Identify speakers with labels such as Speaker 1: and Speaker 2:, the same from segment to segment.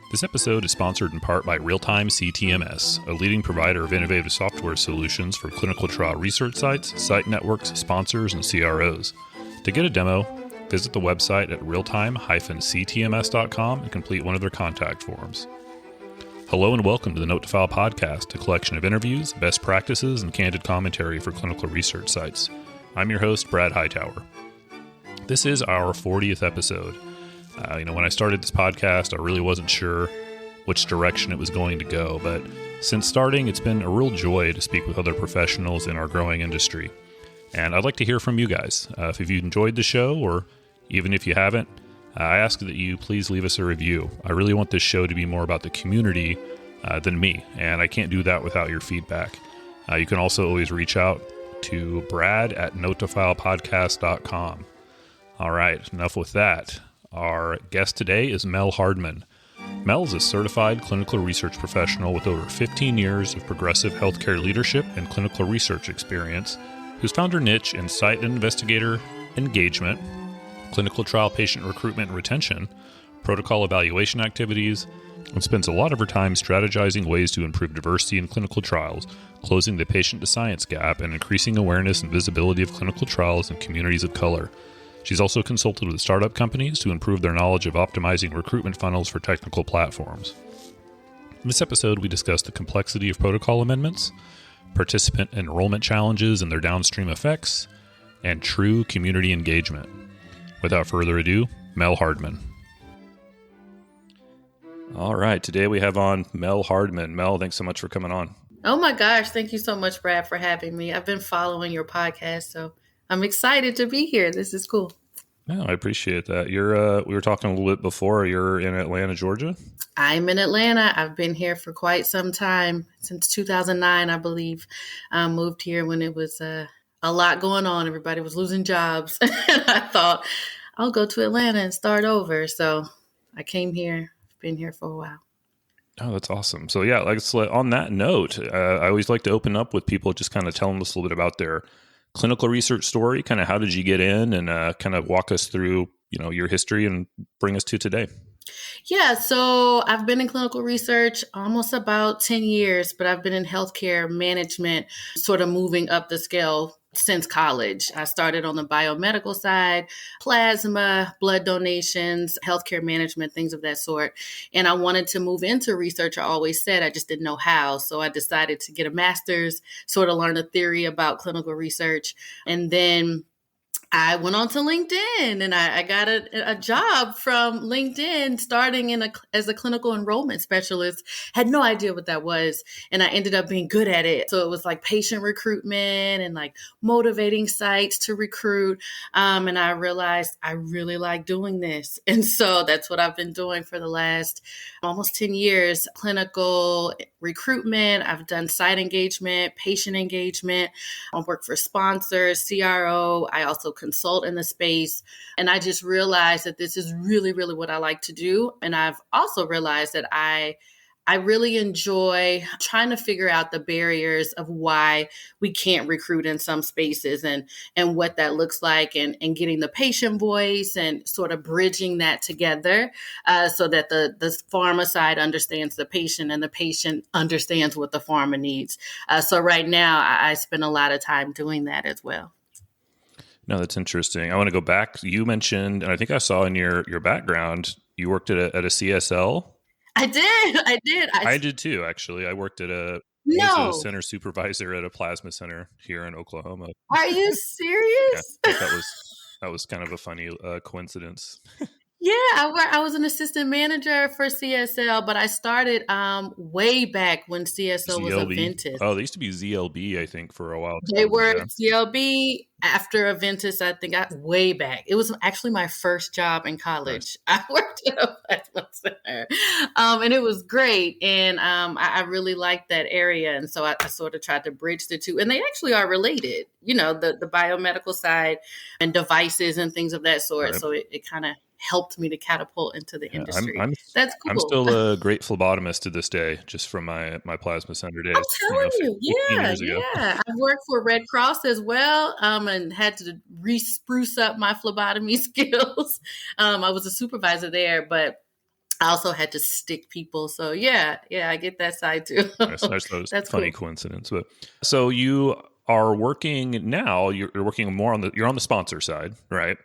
Speaker 1: This episode is sponsored in part by Real-Time CTMS, a leading provider of innovative software solutions for clinical trial research sites, site networks, sponsors, and CROs. To get a demo, visit the website at realtime-ctms.com and complete one of their contact forms. Hello and welcome to the Note to File podcast, a collection of interviews, best practices, and candid commentary for clinical research sites. I'm your host, Brad Hightower. This is our 40th episode. When I started this podcast, I really wasn't sure which direction it was going to go, but since starting, it's been a real joy to speak with other professionals in our growing industry. And I'd like to hear from you guys. If you've enjoyed the show, or even if you haven't, I ask that you please leave us a review. I really want this show to be more about the community than me, and I can't do that without your feedback. You can also always reach out to brad@notetofilepodcast.com. All right, enough with that. Our guest today is Mel Hardman. Mel is a certified clinical research professional with over 15 years of progressive healthcare leadership and clinical research experience, who's found her niche in site and investigator engagement, clinical trial patient recruitment and retention, protocol evaluation activities, and spends a lot of her time strategizing ways to improve diversity in clinical trials, closing the patient-to-science gap, and increasing awareness and visibility of clinical trials in communities of color. She's also consulted with startup companies to improve their knowledge of optimizing recruitment funnels for technical platforms. In this episode, we discuss the complexity of protocol amendments, participant enrollment challenges and their downstream effects, and true community engagement. Without further ado, Mel Hardman. All right, today we have on Mel Hardman. Mel, thanks so much for coming on.
Speaker 2: Oh my gosh, thank you so much, Brad, for having me. I've been following your podcast, so I'm excited to be here. This is cool.
Speaker 1: No, I appreciate that. We were talking a little bit before. You're in Atlanta, Georgia?
Speaker 2: I'm in Atlanta. I've been here for quite some time, since 2009, I believe. I moved here when it was a lot going on. Everybody was losing jobs. And I thought, I'll go to Atlanta and start over. So I came here. I've been here for a while.
Speaker 1: Oh, that's awesome. So yeah, on that note, I always like to open up with people just kind of telling us a little bit about their clinical research story, kind of how did you get in, and kind of walk us through, your history and bring us to today.
Speaker 2: Yeah, so I've been in clinical research almost about 10 years, but I've been in healthcare management, sort of moving up the scale since college. I started on the biomedical side, plasma, blood donations, healthcare management, things of that sort. And I wanted to move into research. I always said I just didn't know how. So I decided to get a master's, sort of learn a theory about clinical research. And then I went on to LinkedIn and I got a job from LinkedIn starting as a clinical enrollment specialist. Had no idea what that was. And I ended up being good at it. So it was like patient recruitment and like motivating sites to recruit. And I realized I really like doing this. And so that's what I've been doing for the last almost 10 years, clinical recruitment. I've done site engagement, patient engagement. I work for sponsors, CRO. I also consult in the space. And I just realized that this is really, really what I like to do. And I've also realized that I really enjoy trying to figure out the barriers of why we can't recruit in some spaces and what that looks like and getting the patient voice and sort of bridging that together so that the pharma side understands the patient and the patient understands what the pharma needs. So right now, I spend a lot of time doing that as well.
Speaker 1: No, that's interesting. I want to go back. You mentioned, and I think I saw in your background, you worked at a CSL.
Speaker 2: I did.
Speaker 1: I did too, actually. I worked at a center supervisor at a plasma center here in Oklahoma.
Speaker 2: Are you serious?
Speaker 1: Yeah, that was kind of a funny coincidence.
Speaker 2: Yeah, I was an assistant manager for CSL, but I started way back when CSL was Aventis.
Speaker 1: Oh, they used to be ZLB, I think, for a while.
Speaker 2: They were ZLB after Aventis, I think, way back. It was actually my first job in college. Nice. I worked at a plasma center, and it was great. And I really liked that area. And so I sort of tried to bridge the two. And they actually are related, the biomedical side and devices and things of that sort. Right. So it kind of helped me to catapult into the industry. That's cool.
Speaker 1: I'm still a great phlebotomist to this day, just from my plasma center days.
Speaker 2: I'm telling you, yeah. I've worked for Red Cross as well, and had to spruce up my phlebotomy skills. I was a supervisor there, but I also had to stick people. So yeah, I get that side too.
Speaker 1: There's those
Speaker 2: That's
Speaker 1: funny
Speaker 2: cool.
Speaker 1: coincidences. But so you are working now. You're working more on you're on the sponsor side, right?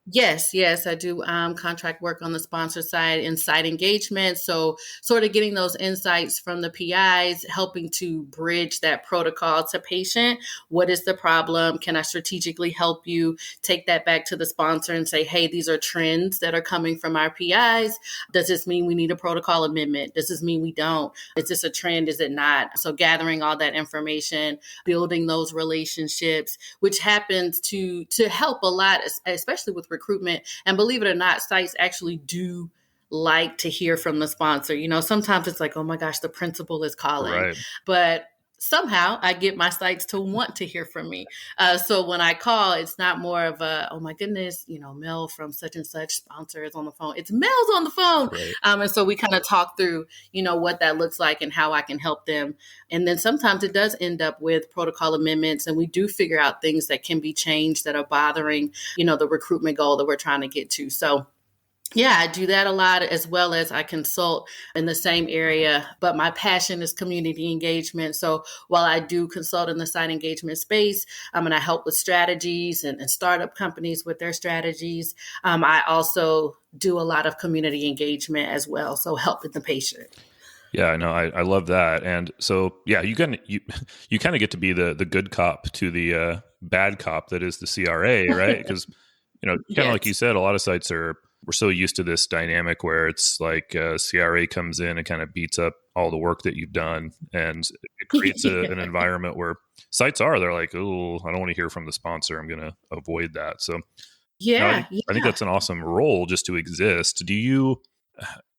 Speaker 2: Yes, I do contract work on the sponsor side and site engagement. So, sort of getting those insights from the PIs, helping to bridge that protocol to patient. What is the problem? Can I strategically help you? Take that back to the sponsor and say, hey, these are trends that are coming from our PIs. Does this mean we need a protocol amendment? Does this mean we don't? Is this a trend? Is it not? So, gathering all that information, building those relationships, which happens to help a lot, especially with recruitment. And believe it or not, sites actually do like to hear from the sponsor. Sometimes it's like, oh my gosh, the principal is calling,
Speaker 1: Right.
Speaker 2: but somehow I get my sites to want to hear from me. So when I call, it's not more of a, oh my goodness, Mel from such and such sponsor is on the phone. It's Mel's on the phone.
Speaker 1: Right.
Speaker 2: And so we kind of talk through, what that looks like and how I can help them. And then sometimes it does end up with protocol amendments, and we do figure out things that can be changed that are bothering, the recruitment goal that we're trying to get to. So yeah, I do that a lot, as well as I consult in the same area, but my passion is community engagement. So while I do consult in the site engagement space, and I help with strategies and startup companies with their strategies, I also do a lot of community engagement as well. So helping the patient.
Speaker 1: Yeah, I know. I love that. And so, yeah, you kind of get to be the good cop to the bad cop that is the CRA, right? Because kind of like you
Speaker 2: Yes.
Speaker 1: said, a lot of sites we're so used to this dynamic where it's like CRA comes in and kind of beats up all the work that you've done, and it creates an environment where they're like, oh, I don't want to hear from the sponsor. I'm going to avoid that. So, no,
Speaker 2: Yeah.
Speaker 1: I think that's an awesome role just to exist. Do you?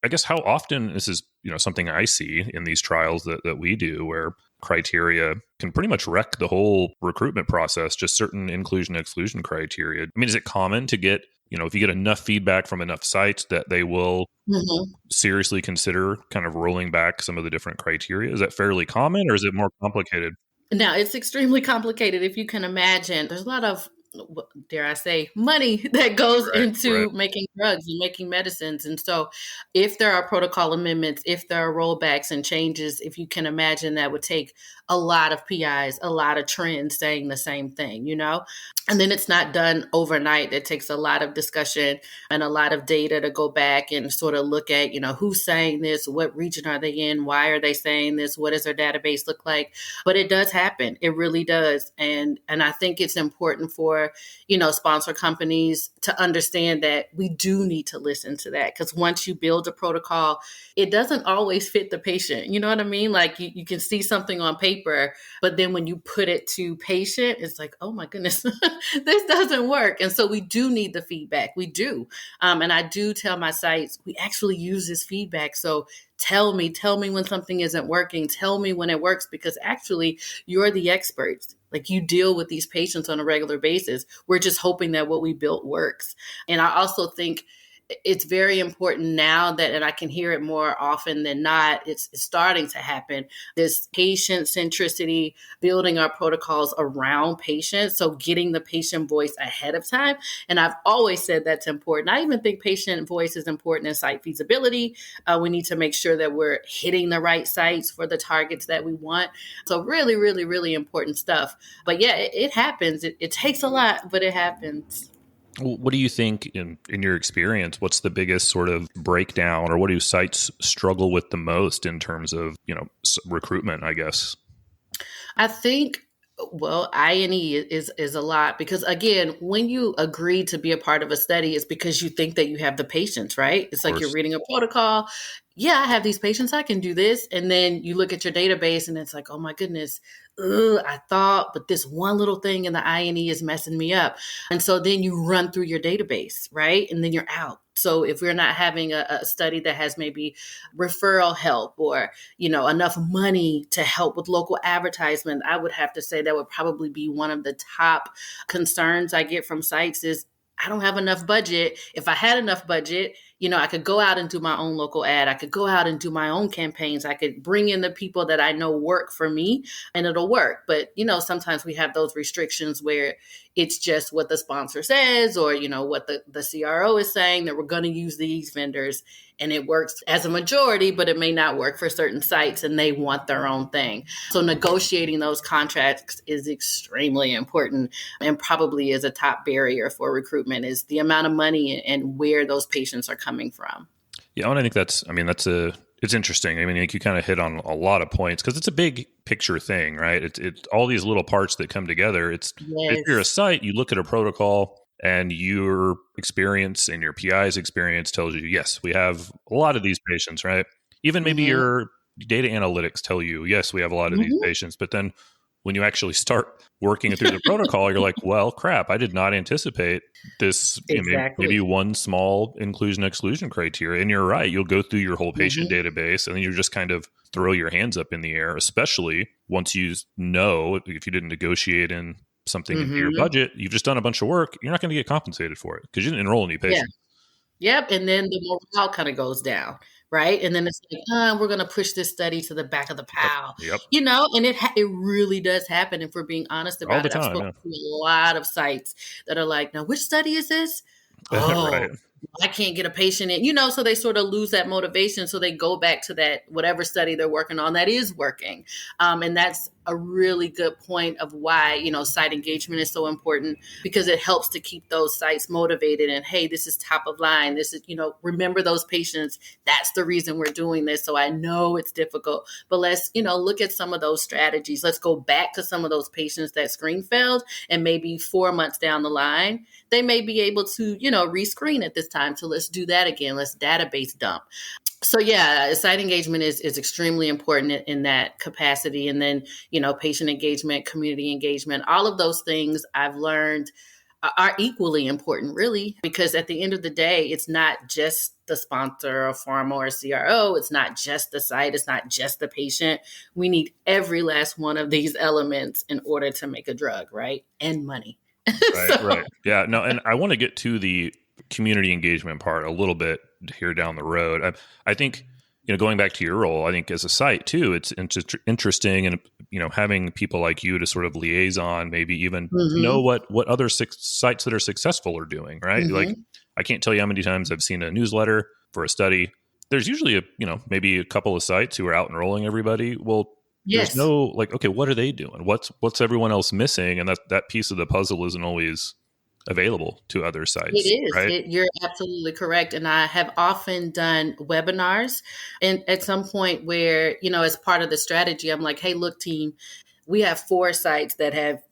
Speaker 1: I guess how often this is something I see in these trials that we do where criteria can pretty much wreck the whole recruitment process, just certain inclusion exclusion criteria. I mean, is it common to get if you get enough feedback from enough sites that they will
Speaker 2: Mhm.
Speaker 1: seriously consider kind of rolling back some of the different criteria? Is that fairly common, or is it more complicated?
Speaker 2: Now, it's extremely complicated. If you can imagine, there's a lot of, dare I say, money that goes
Speaker 1: Right.
Speaker 2: into making drugs and making medicines. And so, if there are protocol amendments, if there are rollbacks and changes, if you can imagine, that would take a lot of PIs, a lot of trends saying the same thing. And then it's not done overnight. It takes a lot of discussion and a lot of data to go back and sort of look at, who's saying this, what region are they in, why are they saying this, what does their database look like? But it does happen. It really does. And I think it's important for, sponsor companies to understand that we do need to listen to that, because once you build a protocol, it doesn't always fit the patient. You know what I mean? Like you can see something on paper, but then when you put it to patient, it's like, oh my goodness, this doesn't work. And so we do need the feedback. We do. And I do tell my sites, we actually use this feedback. So tell me when something isn't working. Tell me when it works, because actually you're the experts. Like, you deal with these patients on a regular basis. We're just hoping that what we built works. And I also think it's very important now that, and I can hear it more often than not, it's starting to happen, this patient centricity, building our protocols around patients. So getting the patient voice ahead of time. And I've always said that's important. I even think patient voice is important in site feasibility. We need to make sure that we're hitting the right sites for the targets that we want. So really, really, really important stuff. But yeah, it happens. It takes a lot, but it happens.
Speaker 1: What do you think in your experience? What's the biggest sort of breakdown, or what do sites struggle with the most in terms of recruitment? I guess.
Speaker 2: I think, well, I&E is a lot, because again, when you agree to be a part of a study, it's because you think that you have the patients, right? It's
Speaker 1: Of
Speaker 2: like you're
Speaker 1: course.
Speaker 2: reading a protocol. Yeah, I have these patients, I can do this. And then you look at your database and it's like, oh my goodness, I thought, but this one little thing in the I&E is messing me up. And so then you run through your database, right? And then you're out. So if we're not having a study that has maybe referral help, or enough money to help with local advertisement, I would have to say that would probably be one of the top concerns I get from sites is, I don't have enough budget. If I had enough budget, I could go out and do my own local ad. I could go out and do my own campaigns. I could bring in the people that I know work for me, and it'll work. But, sometimes we have those restrictions where it's just what the sponsor says, or, what the CRO is saying, that we're going to use these vendors. and it works as a majority, but it may not work for certain sites and they want their own thing. So negotiating those contracts is extremely important and probably is a top barrier for recruitment is the amount of money and where those patients are coming from.
Speaker 1: Yeah, and I think it's interesting. I mean, like you kind of hit on a lot of points because it's a big picture thing, right? It's all these little parts that come together. If you're a site, you look at a protocol and your experience and your PI's experience tells you, yes, we have a lot of these patients, right? Even maybe your data analytics tell you, yes, we have a lot of these patients. But then when you actually start working through the protocol, you're like, well, crap, I did not anticipate this, maybe one small inclusion exclusion criteria. And you're right. You'll go through your whole patient database and then you just kind of throw your hands up in the air, especially once you know, if you didn't negotiate in something into your budget, you've just done a bunch of work. You're not going to get compensated for it because you didn't enroll any patients.
Speaker 2: Yep. And then the morale kind of goes down. Right. And then it's like, we're going to push this study to the back of the pile, and it really does happen. If we're being honest about it, I've spoken to a lot of sites that are like, now, which study is this? Oh, I can't get a patient in, so they sort of lose that motivation. So they go back to that, whatever study they're working on that is working. And that's a really good point of why, site engagement is so important because it helps to keep those sites motivated and, hey, this is top of line. This is, remember those patients. That's the reason we're doing this. So I know it's difficult, but let's, look at some of those strategies. Let's go back to some of those patients that screen failed and maybe 4 months down the line, they may be able to, rescreen at this time. So let's do that again. Let's database dump. So yeah, site engagement is extremely important in that capacity. And then, patient engagement, community engagement, all of those things I've learned are equally important, really, because at the end of the day, it's not just the sponsor or pharma or CRO. It's not just the site. It's not just the patient. We need every last one of these elements in order to make a drug, right? And money.
Speaker 1: Right. Yeah, no, and I want to get to the community engagement part a little bit here down the road. I think, going back to your role, I think as a site too, it's interesting and, having people like you to sort of liaison, maybe even know what other sites that are successful are doing, right? Like, I can't tell you how many times I've seen a newsletter for a study. There's usually maybe a couple of sites who are out enrolling everybody. Well, there's no like, okay, what are they doing? What's everyone else missing? And that piece of the puzzle isn't always available to other sites.
Speaker 2: It is.
Speaker 1: Right?
Speaker 2: You're absolutely correct. And I have often done webinars and at some point where, as part of the strategy, I'm like, hey, look, team, we have 4 sites that have,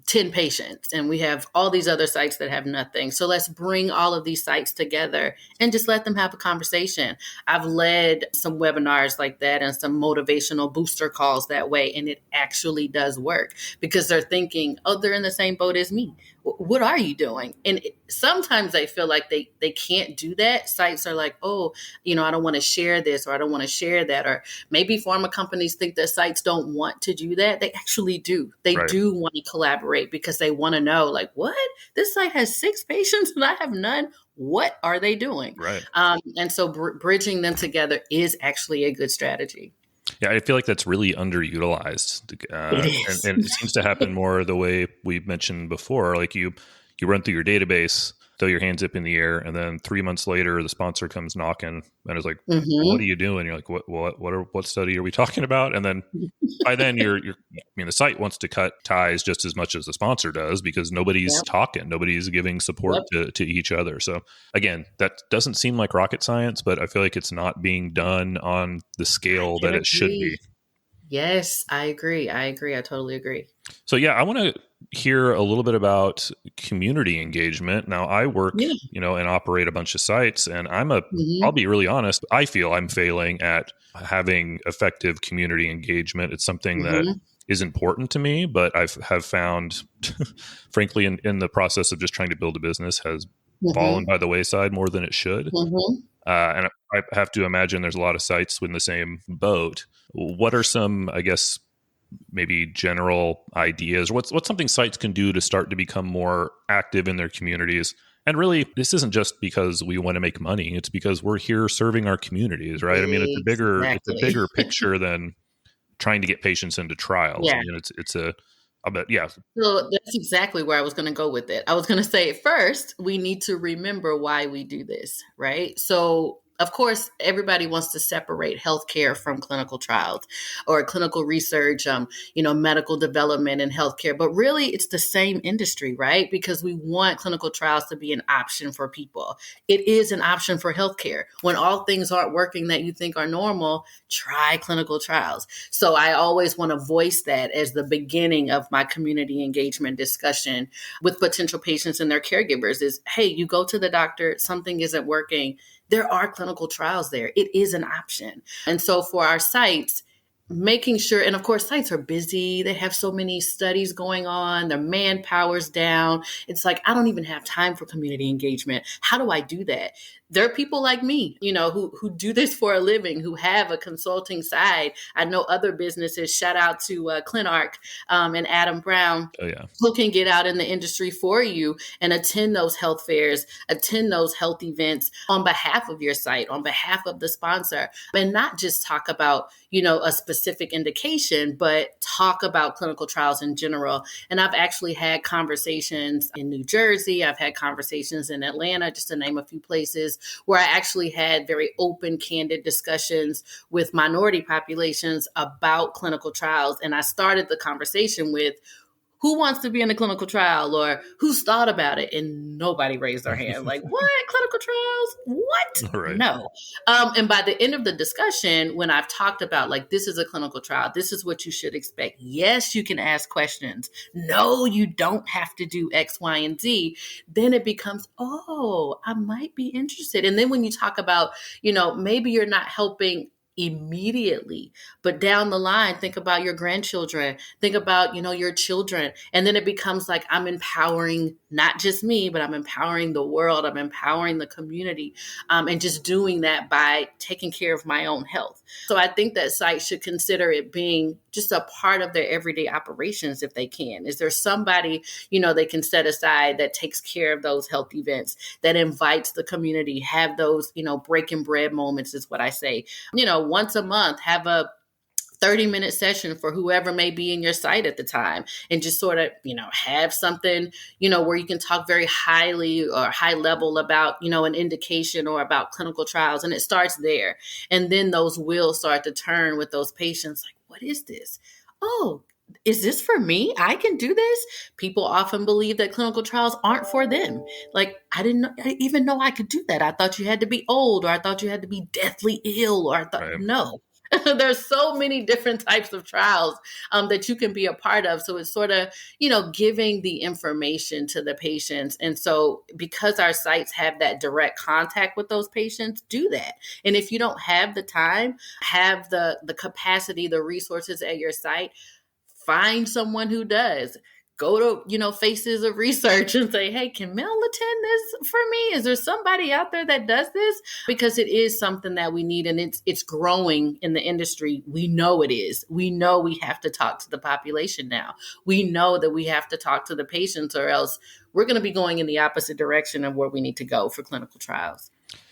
Speaker 2: 10 patients and we have all these other sites that have nothing. So let's bring all of these sites together and just let them have a conversation. I've led some webinars like that and some motivational booster calls that way. And it actually does work because they're thinking, oh, they're in the same boat as me. What are you doing? And sometimes they feel like they can't do that. Sites are like, oh, I don't want to share this or I don't want to share that. Or maybe pharma companies think that sites don't want to do that. They actually do. They do want to collaborate because they want to know, like, what? This site has 6 patients and I have none. What are they doing?
Speaker 1: Right.
Speaker 2: And so bridging them together is actually a good strategy.
Speaker 1: Yeah, I feel like that's really underutilized. And it seems to happen more the way we mentioned before. Like you run through your database, throw your hands up in the air, and then 3 months later, the sponsor comes knocking and is like, "What are you doing?" You're like, "What study are we talking about?" And then by then, the site wants to cut ties just as much as the sponsor does because nobody's talking, nobody's giving support to each other. So again, that doesn't seem like rocket science, but I feel like it's not being done on the scale that it should be.
Speaker 2: Yes, I agree. I totally agree.
Speaker 1: So yeah, I want to hear a little bit about community engagement. Now I work, and operate a bunch of sites and I'll be really honest. I feel I'm failing at having effective community engagement. It's something that is important to me, but have found, frankly, in the process of just trying to build a business has fallen by the wayside more than it should. And I have to imagine there's a lot of sites in the same boat. What are some, I guess, maybe general ideas? What's something sites can do to start to become more active in their communities? And really, this isn't just because we want to make money. It's because we're here serving our communities, right? I mean, it's a bigger picture than trying to get patients into trials.
Speaker 2: Yeah.
Speaker 1: I mean, it's a bet, yeah.
Speaker 2: So that's exactly where I was going to go with it. I was going to say, first, we need to remember why we do this, right? So Of course, everybody wants to separate healthcare from clinical trials or clinical research, medical development and healthcare. But really, it's the same industry, right? Because we want clinical trials to be an option for people. It is an option for healthcare. When all things aren't working that you think are normal, try clinical trials. So I always want to voice that as the beginning of my community engagement discussion with potential patients and their caregivers is, hey, you go to the doctor, something isn't working. There are clinical trials there. It is an option. And so for our sites, making sure, and of course, sites are busy. They have so many studies going on. Their manpower's down. It's like, I don't even have time for community engagement. How do I do that? There are people like me, who do this for a living, who have a consulting side. I know other businesses, shout out to ClinArc and Adam Brown,
Speaker 1: Oh, yeah.
Speaker 2: who can get out in the industry for you and attend those health fairs, attend those health events on behalf of your site, on behalf of the sponsor, and not just talk about, a specific indication, but talk about clinical trials in general. And I've actually had conversations in New Jersey. I've had conversations in Atlanta, just to name a few places, where I actually had very open, candid discussions with minority populations about clinical trials. And I started the conversation with, who wants to be in a clinical trial, or who's thought about it? And nobody raised their hand. Like, what? Clinical trials? What?
Speaker 1: Right.
Speaker 2: No. And by the end of the discussion, when I've talked about, like, this is a clinical trial, this is what you should expect. Yes, you can ask questions. No, you don't have to do X, Y, and Z. Then it becomes, oh, I might be interested. And then when you talk about, maybe you're not helping immediately, but down the line, think about your grandchildren, think about, your children. And then it becomes like, I'm empowering not just me, but I'm empowering the world. I'm empowering the community, and just doing that by taking care of my own health. So I think that sites should consider it being just a part of their everyday operations if they can. Is there somebody, they can set aside that takes care of those health events, that invites the community, have those, breaking bread moments is what I say. Once a month, have a 30-minute session for whoever may be in your site at the time, and just sort of, have something, where you can talk very highly or high level about, an indication or about clinical trials. And it starts there. And then those wheels start to turn with those patients. Like, what is this? Oh, is this for me? I can do this. People often believe that clinical trials aren't for them. Like, I didn't even know I could do that. I thought you had to be old, or I thought you had to be deathly ill, or I thought,
Speaker 1: Right.
Speaker 2: no. There's so many different types of trials that you can be a part of. So it's sort of, giving the information to the patients. And so because our sites have that direct contact with those patients, do that. And if you don't have the time, have the capacity, the resources at your site, find someone who does. Go to, Faces of Research and say, hey, can Mel attend this for me? Is there somebody out there that does this? Because it is something that we need, and it's growing in the industry. We know it is. We know we have to talk to the population now. We know that we have to talk to the patients, or else we're going to be going in the opposite direction of where we need to go for clinical trials.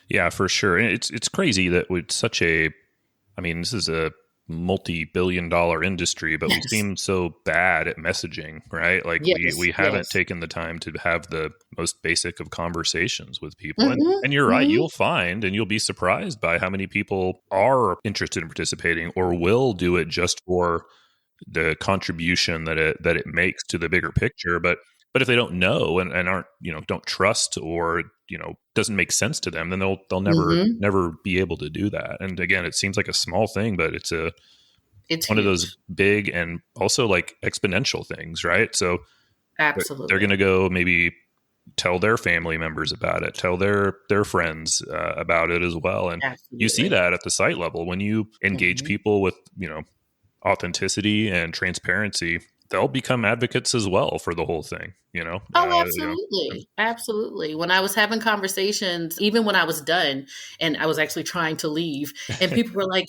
Speaker 1: Yeah, for sure. And it's crazy that with this is a multi-billion-dollar industry, but we seem so bad at messaging, right? Like, we haven't taken the time to have the most basic of conversations with people. And you're right, you'll find, and you'll be surprised by how many people are interested in participating or will do it just for the contribution that it makes to the bigger picture. But if they don't know and aren't, don't trust, or, doesn't make sense to them, then they'll never be able to do that. And again, it seems like a small thing, but it's one
Speaker 2: huge.
Speaker 1: of those big and also like exponential things, right? So
Speaker 2: Absolutely,
Speaker 1: they're going to go maybe tell their family members about it, tell their friends about it as well. And you see that at the site level when you engage people with, authenticity and transparency. They'll become advocates as well for the whole thing,
Speaker 2: Oh, absolutely. Absolutely. When I was having conversations, even when I was done and I was actually trying to leave, and people were like,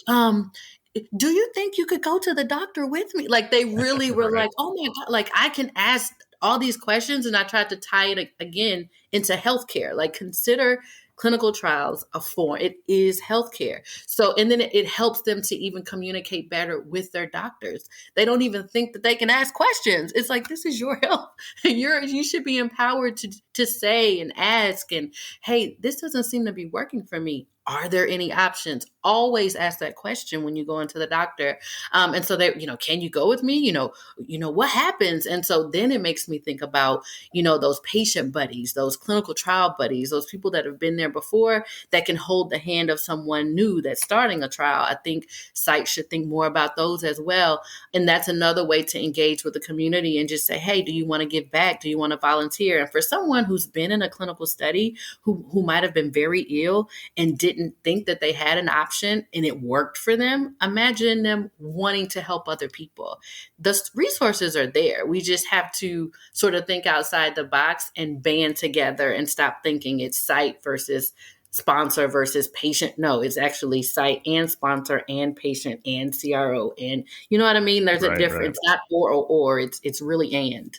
Speaker 2: do you think you could go to the doctor with me? Like, they really were
Speaker 1: Right.
Speaker 2: like, oh my God, like, I can ask all these questions. And I tried to tie it again into healthcare. Like, consider clinical trials a form. It is healthcare. So, and then it helps them to even communicate better with their doctors. They don't even think that they can ask questions. It's like, this is your health. You should be empowered to say and ask, and, hey, this doesn't seem to be working for me. Are there any options? Always ask that question when you go into the doctor. And so they, can you go with me? What happens? And so then it makes me think about, those patient buddies, those clinical trial buddies, those people that have been there before that can hold the hand of someone new that's starting a trial. I think sites should think more about those as well. And that's another way to engage with the community and just say, hey, do you want to give back? Do you want to volunteer? And for someone who's been in a clinical study, who might have been very ill and didn't think that they had an option and it worked for them, imagine them wanting to help other people. The resources are there. We just have to sort of think outside the box and band together and stop thinking it's site versus sponsor versus patient. No, it's actually site and sponsor and patient and CRO. And you know what I mean? There's a difference. It's not or. It's really and.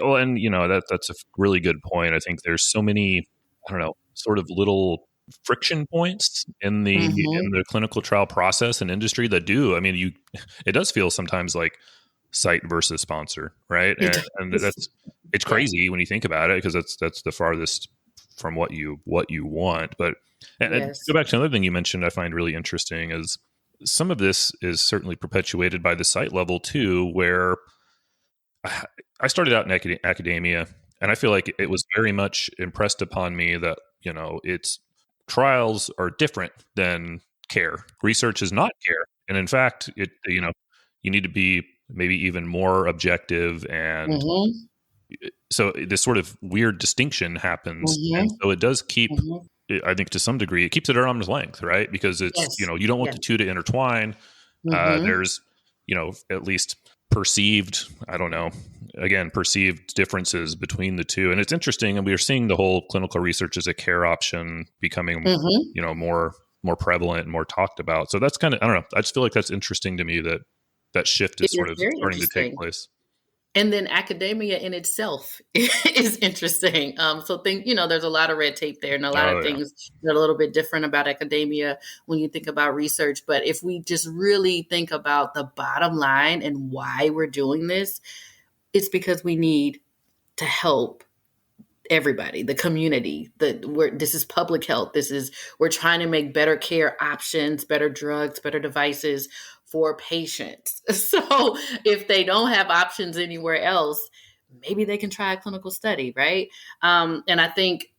Speaker 1: Well, and that's a really good point. I think there's so many, I don't know, sort of little friction points in the clinical trial process and industry that do. I mean, it does feel sometimes like site versus sponsor, right? And it's crazy when you think about it, because that's the farthest from what you want. But and go back to another thing you mentioned, I find really interesting is some of this is certainly perpetuated by the site level too, where I started out in academia, and I feel like it was very much impressed upon me that, it's trials are different than care. Research is not care. And in fact, you need to be maybe even more objective. And so this sort of weird distinction happens. And so it does keep, I think to some degree, it keeps it at arm's length, right? Because it's, you don't want the two to intertwine. There's, at least perceived differences between the two. And it's interesting. And we are seeing the whole clinical research as a care option becoming, more prevalent and more talked about. So that's kind of, I don't know. I just feel like that's interesting to me that shift is sort of starting to take place.
Speaker 2: And then academia in itself is interesting. So there's a lot of red tape there and a lot of things that are a little bit different about academia when you think about research. But if we just really think about the bottom line and why we're doing this, it's because we need to help everybody, the community. This is public health. We're trying to make better care options, better drugs, better devices for patients. So if they don't have options anywhere else, maybe they can try a clinical study, right? And I think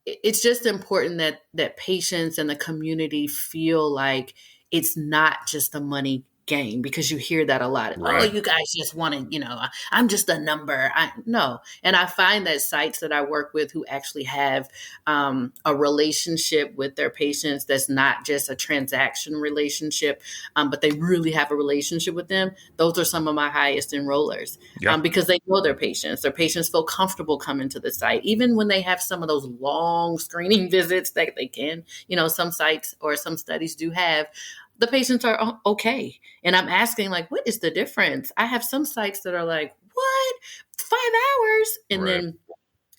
Speaker 2: it's just important that patients and the community feel like it's not just a money game, because you hear that a lot. Right. Oh, you guys just want to, I'm just a number. No. And I find that sites that I work with who actually have a relationship with their patients that's not just a transaction relationship, but they really have a relationship with them. Those are some of my highest enrollers because they know their patients. Their patients feel comfortable coming to the site, even when they have some of those long screening visits that they can, some sites or some studies do have. The patients are okay. And I'm asking, what is the difference? I have some sites that are like, what? 5 hours? And then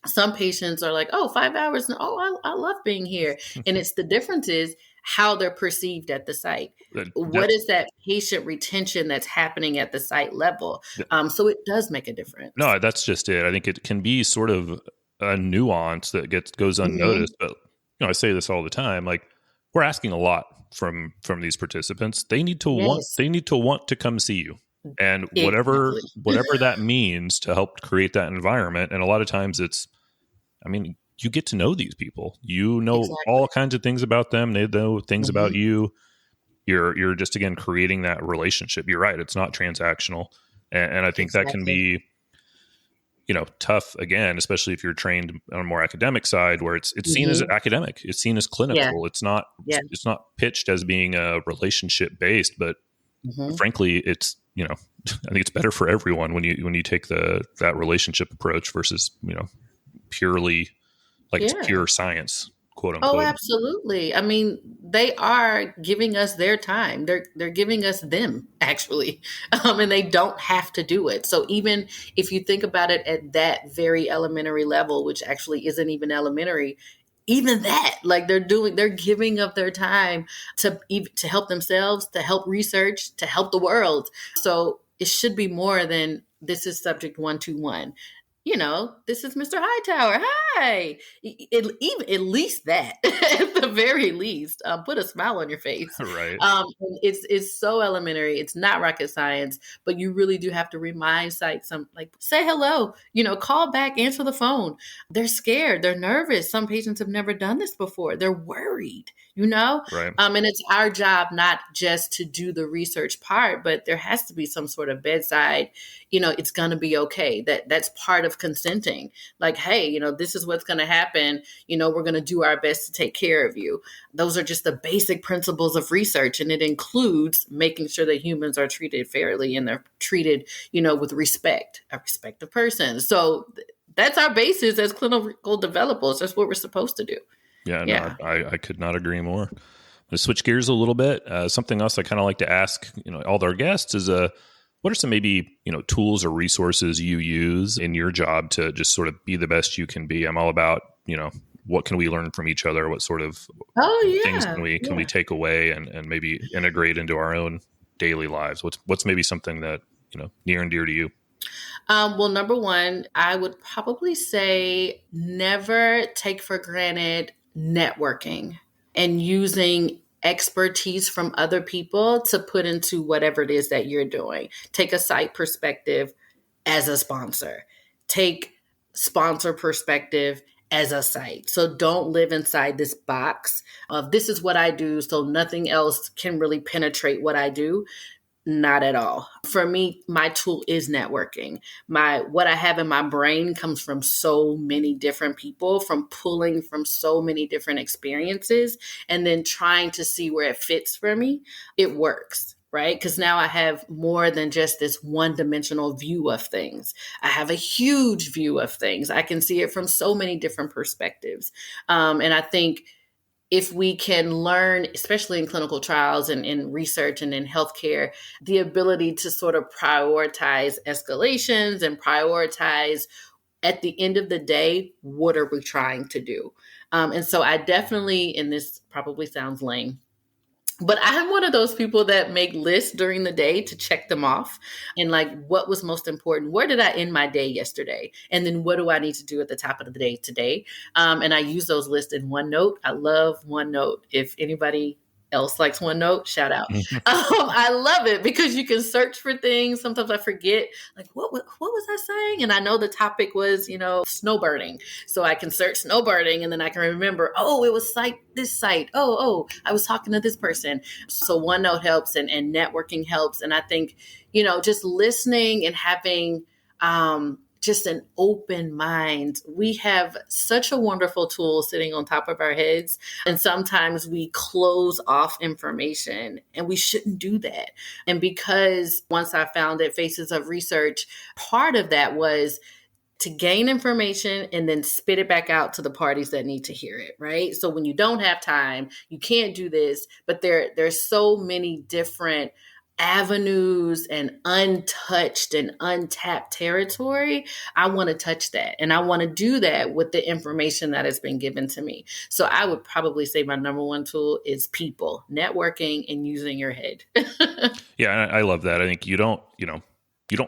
Speaker 2: some patients are like, 5 hours. Oh, I love being here. And it's the difference is how they're perceived at the site. What is that patient retention that's happening at the site level? So it does make a difference.
Speaker 1: No, that's just it. I think it can be sort of a nuance that goes unnoticed. But, I say this all the time, we're asking a lot from these participants. They need to want to come see you, and whatever that means to help create that environment. And a lot of times you get to know these people, all kinds of things about them. They know things about you. You're just, again, creating that relationship. You're right. It's not transactional. And I think that can be, tough, again, especially if you're trained on a more academic side, where it's seen as academic, it's seen as clinical. It's not pitched as being a relationship based, but frankly, it's, I think it's better for everyone when you take that relationship approach versus, purely it's pure science, quote unquote.
Speaker 2: Oh, absolutely. I mean, they are giving us their time. They're giving us them, actually. And they don't have to do it. So even if you think about it at that very elementary level, which actually isn't even elementary, even that, they're giving up their time to help themselves, to help research, to help the world. So it should be more than this is subject 121. this is Mr. Hightower. Hi. At least that, at the very least, put a smile on your face.
Speaker 1: Right.
Speaker 2: It's so elementary. It's not rocket science, but you really do have to remind sites, like, say hello, call back, answer the phone. They're scared. They're nervous. Some patients have never done this before. They're worried,
Speaker 1: Right.
Speaker 2: and it's our job not just to do the research part, but there has to be some sort of bedside, it's going to be okay. That's part of consenting. Like, hey, this is what's going to happen. We're going to do our best to take care of you. Those are just the basic principles of research. And it includes making sure that humans are treated fairly and they're treated, with respect, a respective person. So that's our basis as clinical developers. That's what we're supposed to do.
Speaker 1: Yeah, no, I could not agree more. To switch gears a little bit, something else I kind of like to ask, all our guests is, what are some maybe, tools or resources you use in your job to just sort of be the best you can be? I'm all about, what can we learn from each other? What sort of things can we take away and maybe integrate into our own daily lives? What's maybe something that, near and dear to you?
Speaker 2: Well, number one, I would probably say never take for granted networking and using expertise from other people to put into whatever it is that you're doing. Take a site perspective as a sponsor. Take sponsor perspective as a site. So don't live inside this box of this is what I do, so nothing else can really penetrate what I do. Not at all. For me, my tool is networking. What I have in my brain comes from so many different people, from pulling from so many different experiences, and then trying to see where it fits for me. It works, right? Because now I have more than just this one-dimensional view of things. I have a huge view of things. I can see it from so many different perspectives. And I think if we can learn, especially in clinical trials and in research and in healthcare, the ability to sort of prioritize escalations and prioritize, at the end of the day, what are we trying to do? And so I definitely, and this probably sounds lame, but I'm one of those people that make lists during the day to check them off. And like, what was most important? Where did I end my day yesterday? And then what do I need to do at the top of the day today? And I use those lists in OneNote. I love OneNote. If anybody else likes OneNote, shout out. I love it because you can search for things. Sometimes I forget, like, what was I saying? And I know the topic was, snowbirding. So I can search snowbirding and then I can remember, it was this site. I was talking to this person. So OneNote helps and networking helps. And I think, just listening and having, just an open mind. We have such a wonderful tool sitting on top of our heads. And sometimes we close off information and we shouldn't do that. And because once I found it, Faces of Research, part of that was to gain information and then spit it back out to the parties that need to hear it, right? So when you don't have time, you can't do this, but there's so many different avenues and untouched and untapped territory. I want to touch that. And I want to do that with the information that has been given to me. So I would probably say my number one tool is people, networking and using your head.
Speaker 1: Yeah, I love that. I think you don't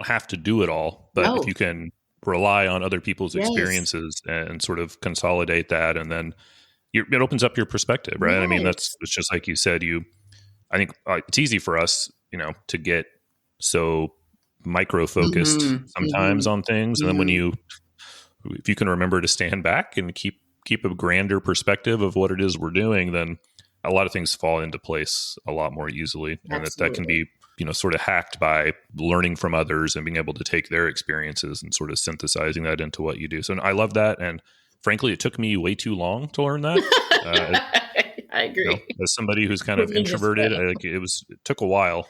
Speaker 1: have to do it all, but if you can rely on other people's experiences and sort of consolidate that, and then it opens up your perspective, right? Yes. I mean, it's just like you said, I think it's easy for us, to get so micro-focused sometimes on things. And then if you can remember to stand back and keep a grander perspective of what it is we're doing, then a lot of things fall into place a lot more easily. And that can be, sort of hacked by learning from others and being able to take their experiences and sort of synthesizing that into what you do. So I love that. And frankly, it took me way too long to learn that.
Speaker 2: I agree.
Speaker 1: As somebody who's kind of introverted, it took a while.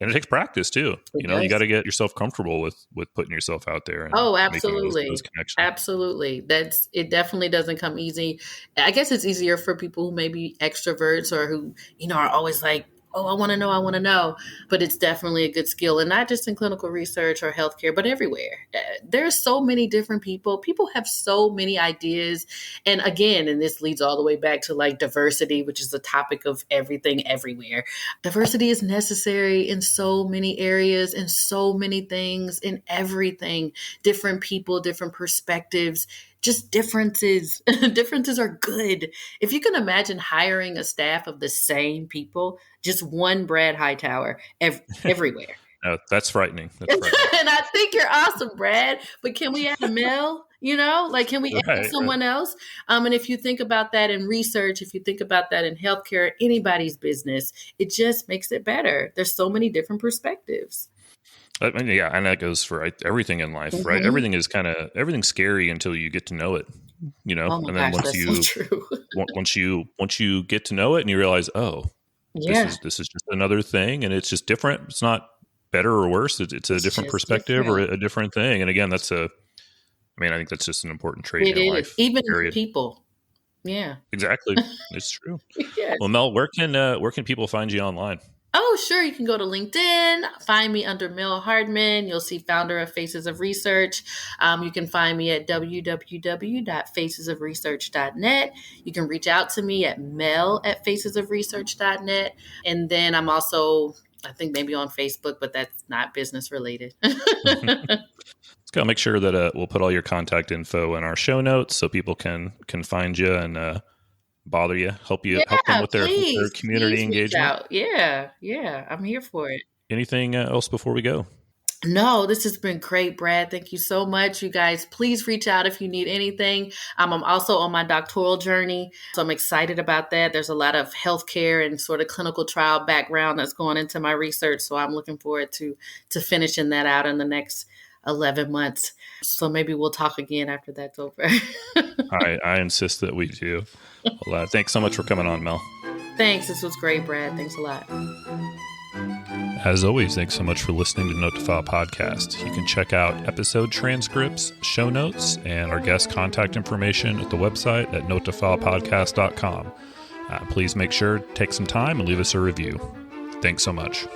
Speaker 1: And it takes practice too. You got to get yourself comfortable with putting yourself out there. And
Speaker 2: absolutely.
Speaker 1: Those connections.
Speaker 2: Absolutely. It definitely doesn't come easy. I guess it's easier for people who may be extroverts or who, are always like oh, I want to know. But it's definitely a good skill, and not just in clinical research or healthcare, but everywhere. There's so many different people. People have so many ideas. And again, and this leads all the way back to like diversity, which is the topic of everything everywhere. Diversity is necessary in so many areas, in so many things, in everything. Different people, different perspectives, just differences. Differences are good. If you can imagine hiring a staff of the same people, just one Brad Hightower everywhere.
Speaker 1: No, that's frightening. That's frightening.
Speaker 2: And I think you're awesome, Brad. But can we add a Mel? Like, can we add someone else? And if you think about that in research, if you think about that in healthcare, anybody's business, it just makes it better. There's so many different perspectives.
Speaker 1: I mean, yeah, and that goes for everything in life,
Speaker 2: Mm-hmm.
Speaker 1: right? Everything's scary until you get to know it,
Speaker 2: Oh
Speaker 1: and then
Speaker 2: gosh, that's so true.
Speaker 1: once you get to know it and you realize, oh,
Speaker 2: Yeah.
Speaker 1: this is just another thing, and it's just different. It's not better or worse. It's a different perspective or a different thing. And again, I think that's just an important trait in life.
Speaker 2: Even people. Yeah.
Speaker 1: Exactly. It's true.
Speaker 2: Yes.
Speaker 1: Well, Mel, where can people find you online?
Speaker 2: Oh, sure. You can go to LinkedIn, find me under Mel Hardman. You'll see founder of Faces of Research. You can find me at www.facesofresearch.net. You can reach out to me at mel@facesofresearch.net. And then I'm also, I think maybe on Facebook, but that's not business related.
Speaker 1: Let's go make sure that we'll put all your contact info in our show notes so people can find you and bother you, help them with their community engagement.
Speaker 2: Yeah, I'm here for it.
Speaker 1: Anything else before we go?
Speaker 2: No, this has been great, Brad. Thank you so much. You guys, please reach out if you need anything. I'm also on my doctoral journey, so I'm excited about that. There's a lot of healthcare and sort of clinical trial background that's going into my research, so I'm looking forward to finishing that out in the next 11 months. So maybe we'll talk again after that's over.
Speaker 1: I insist that we do. Well, thanks so much for coming on, Mel.
Speaker 2: Thanks. This was great, Brad. Thanks a lot.
Speaker 1: As always, thanks so much for listening to Note to File Podcast. You can check out episode transcripts, show notes, and our guest contact information at the website at notetofilepodcast.com. Please make sure to take some time and leave us a review. Thanks so much.